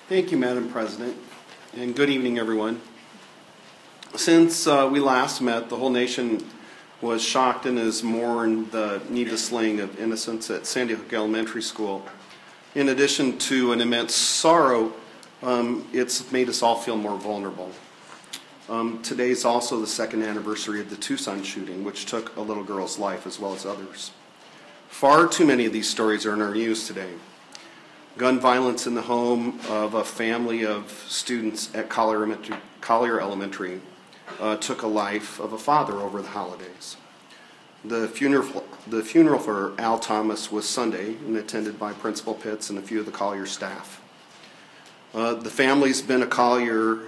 Thank you, Madam President, and good evening, everyone. Since we last met, the whole nation was shocked and has mourned the needless slaying of innocents at Sandy Hook Elementary School. In addition to an immense sorrow, it's made us all feel more vulnerable. Today is also the second anniversary of the Tucson shooting, which took a little girl's life as well as others. Far too many of these stories are in our news today. Gun violence in the home of a family of students at Collier Elementary took a life of a father over the holidays. The funeral for Al Thomas was Sunday and attended by Principal Pitts and a few of the Collier staff. The family's been a Collier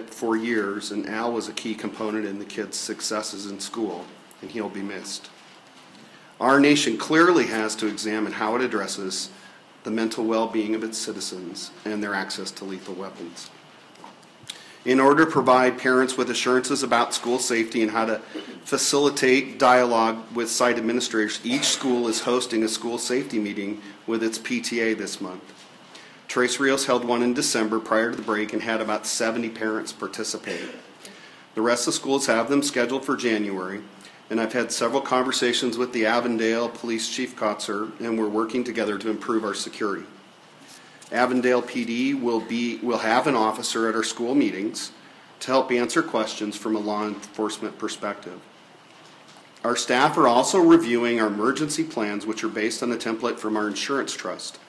for years, and Al was a key component in the kids' successes in school, and he'll be missed. Our nation clearly has to examine how it addresses the mental well-being of its citizens and their access to lethal weapons. In order to provide parents with assurances about school safety and how to facilitate dialogue with site administrators, each school is hosting a school safety meeting with its PTA this month. Tres Rios held one in December prior to the break and had about 70 parents participate. The rest of the schools have them scheduled for January, and I've had several conversations with the Avondale Police Chief Kotzer, and we're working together to improve our security. Avondale PD will have an officer at our school meetings to help answer questions from a law enforcement perspective. Our staff are also reviewing our emergency plans, which are based on a template from our insurance trust.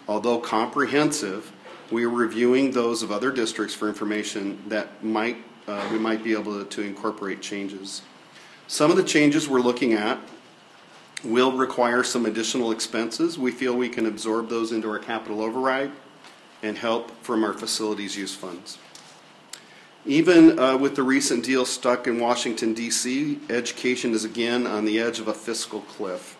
Although comprehensive, we are reviewing those of other districts for information that we might be able to incorporate changes. Some of the changes we're looking at will require some additional expenses. We feel we can absorb those into our capital override and help from our facilities use funds. Even with the recent deal stuck in Washington, D.C., education is again on the edge of a fiscal cliff.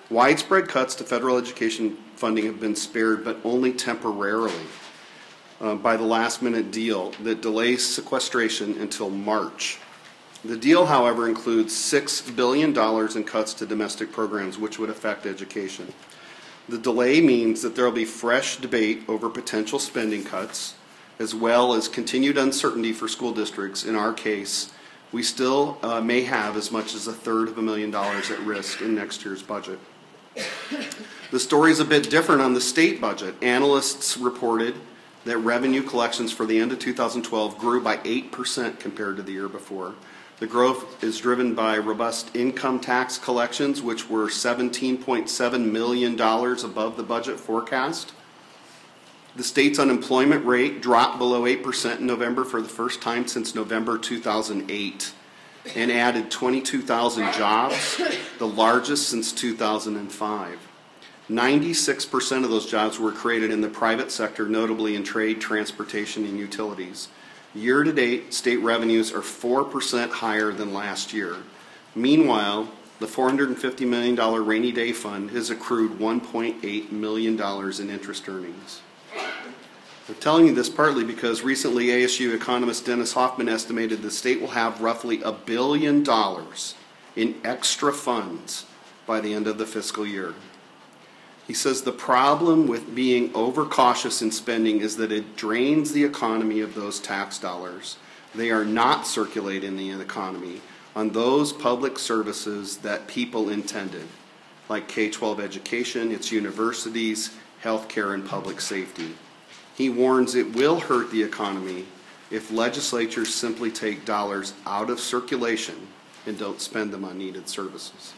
Widespread cuts to federal education funding have been spared, but only temporarily by the last-minute deal that delays sequestration until March. The deal, however, includes $6 billion in cuts to domestic programs, which would affect education. The delay means that there will be fresh debate over potential spending cuts, as well as continued uncertainty for school districts. In our case, we still may have as much as $250,000 at risk in next year's budget. The story is a bit different on the state budget. Analysts reported that revenue collections for the end of 2012 grew by 8% compared to the year before. The growth is driven by robust income tax collections, which were $17.7 million above the budget forecast. The state's unemployment rate dropped below 8% in November for the first time since November 2008 and added 22,000 jobs, the largest since 2005. 96% of those jobs were created in the private sector, notably in trade, transportation, and utilities. Year-to-date, state revenues are 4% higher than last year. Meanwhile, the $450 million rainy day fund has accrued $1.8 million in interest earnings. I'm telling you this partly because recently ASU economist Dennis Hoffman estimated the state will have roughly $1 billion in extra funds by the end of the fiscal year. He says the problem with being overcautious in spending is that it drains the economy of those tax dollars. They are not circulating in the economy on those public services that people intended, like K-12 education, its universities, healthcare, and public safety. He warns it will hurt the economy if legislatures simply take dollars out of circulation and don't spend them on needed services.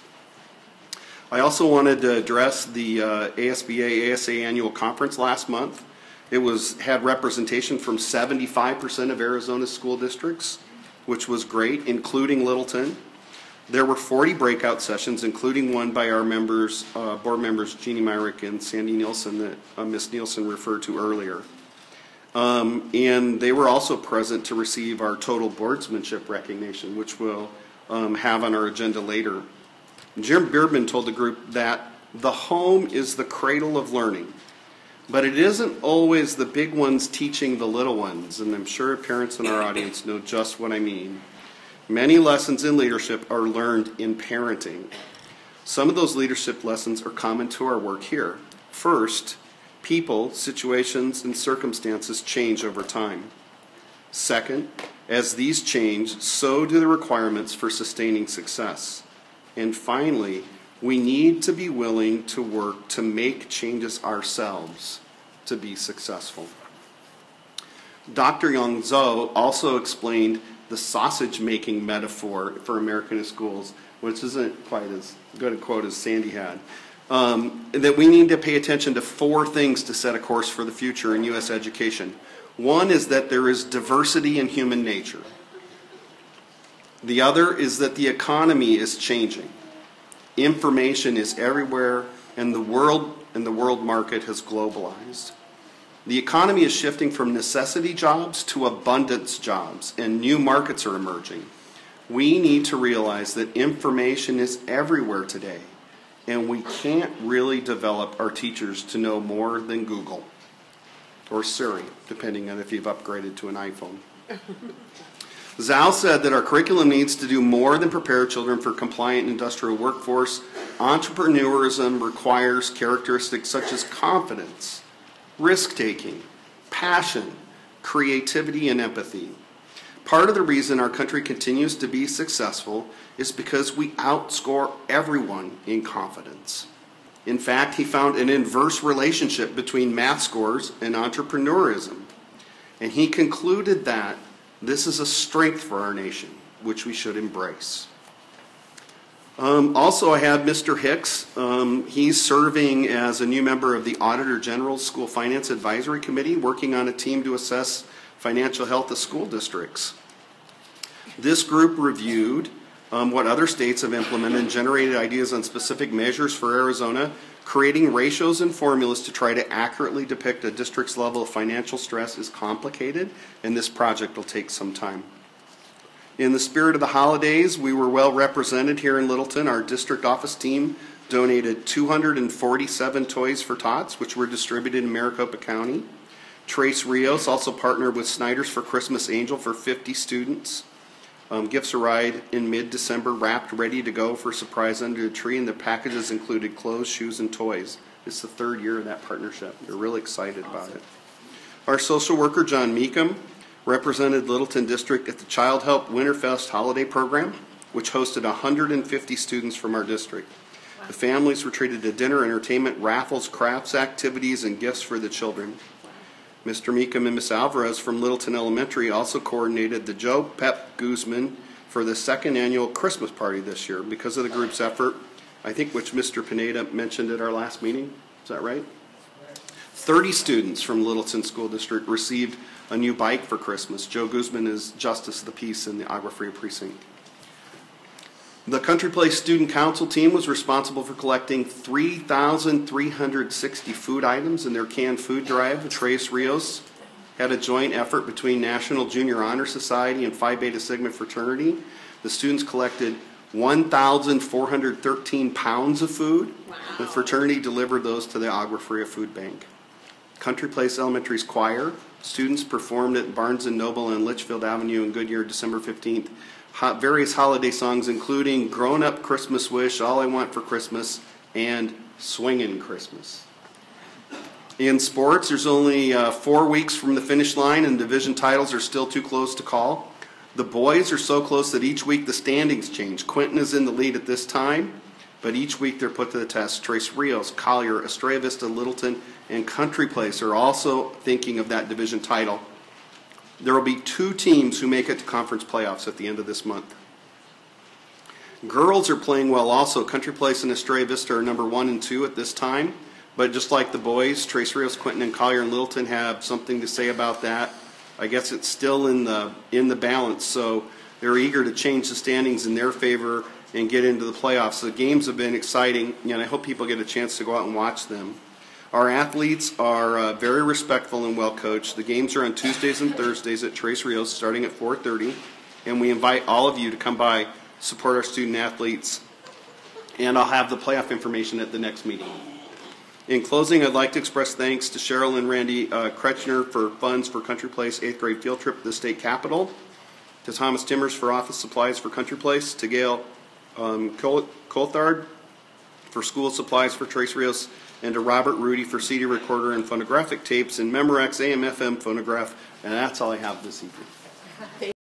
I also wanted to address the ASBA-ASA annual conference last month. It had representation from 75% of Arizona's school districts, which was great, including Littleton. There were 40 breakout sessions, including one by our members, board members Jeannie Myrick and Sandy Nielsen that Ms. Nielsen referred to earlier. And they were also present to receive our total boardsmanship recognition, which we'll have on our agenda later. Jim Beardman told the group that the home is the cradle of learning, but it isn't always the big ones teaching the little ones, and I'm sure parents in our audience know just what I mean. Many lessons in leadership are learned in parenting. Some of those leadership lessons are common to our work here. First, People, situations, and circumstances change over time. Second, as these change, so do the requirements for sustaining success. And finally, we need to be willing to work to make changes ourselves to be successful. Dr. Yang Zhou also explained the sausage-making metaphor for American schools, which isn't quite as good a quote as Sandy had, that we need to pay attention to 4 things to set a course for the future in U.S. education. One is that there is diversity in human nature. The other is that the economy is changing. Information is everywhere, and the world market has globalized. The economy is shifting from necessity jobs to abundance jobs, and new markets are emerging. We need to realize that information is everywhere today, and we can't really develop our teachers to know more than Google or Siri, depending on if you've upgraded to an iPhone. Zhao said that our curriculum needs to do more than prepare children for compliant industrial workforce. Entrepreneurism requires characteristics such as confidence, risk-taking, passion, creativity, and empathy. Part of the reason our country continues to be successful is because we outscore everyone in confidence. In fact, he found an inverse relationship between math scores and entrepreneurism. And he concluded that this is a strength for our nation, which we should embrace. Also, I have Mr. Hicks. He's serving as a new member of the Auditor General's School Finance Advisory Committee, working on a team to assess financial health of school districts. This group reviewed what other states have implemented and generated ideas on specific measures for Arizona. Creating ratios and formulas to try to accurately depict a district's level of financial stress is complicated, and this project will take some time. In the spirit of the holidays, we were well represented here in Littleton. Our district office team donated 247 toys for tots, which were distributed in Maricopa County. Trace Rios also partnered with Snyder's for Christmas Angel for 50 students. Gifts arrived in mid-December, wrapped, ready to go for a surprise under the tree, and the packages included clothes, shoes, and toys. It's the 3rd year of that partnership. They're really excited about it. Our social worker, John Meekum, represented Littleton District at the Child Help Winterfest holiday program, which hosted 150 students from our district. Wow. The families were treated to dinner, entertainment, raffles, crafts, activities, and gifts for the children. Mr. Meekum and Ms. Alvarez from Littleton Elementary also coordinated the Joe Pep Guzman for the 2nd annual Christmas party this year. Because of the group's effort, I think which Mr. Pineda mentioned at our last meeting, is that right? 30 students from Littleton School District received a new bike for Christmas. Joe Guzman is Justice of the Peace in the Agua Fria precinct. The Country Place Student Council team was responsible for collecting 3,360 food items in their canned food drive. Trace Rios had a joint effort between National Junior Honor Society and Phi Beta Sigma Fraternity. The students collected 1,413 pounds of food. Wow. The fraternity delivered those to the Agua Fria Food Bank. Country Place Elementary's choir students performed at Barnes & Noble on Litchfield Avenue in Goodyear December 15th. Various holiday songs including Grown Up Christmas Wish, All I Want for Christmas, and Swingin' Christmas. In sports, there's only 4 weeks from the finish line, and division titles are still too close to call. The boys are so close that each week the standings change. Quinton is in the lead at this time, but each week they're put to the test. Trace Rios, Collier, Estrella Vista, Littleton, and Country Place are also thinking of that division title. There will be 2 teams who make it to conference playoffs at the end of this month. Girls are playing well also. Country Place and Estrella Vista are number 1 and 2 at this time. But just like the boys, Trace Rios, Quinton, and Collier and Littleton have something to say about that. I guess it's still in the balance, so they're eager to change the standings in their favor and get into the playoffs. The games have been exciting, and I hope people get a chance to go out and watch them. Our athletes are very respectful and well coached. The games are on Tuesdays and Thursdays at Trace Rios starting at 4:30, and we invite all of you to come by, support our student athletes, and I'll have the playoff information at the next meeting. In closing, I'd like to express thanks to Cheryl and Randy Kretschner for funds for Country Place 8th grade field trip to the state capitol, to Thomas Timmers for office supplies for Country Place, to Gail Coulthard for school supplies for Trace Rios, and to Robert Rudy for CD recorder and phonographic tapes, and Memorex AM/FM phonograph. And that's all I have this evening.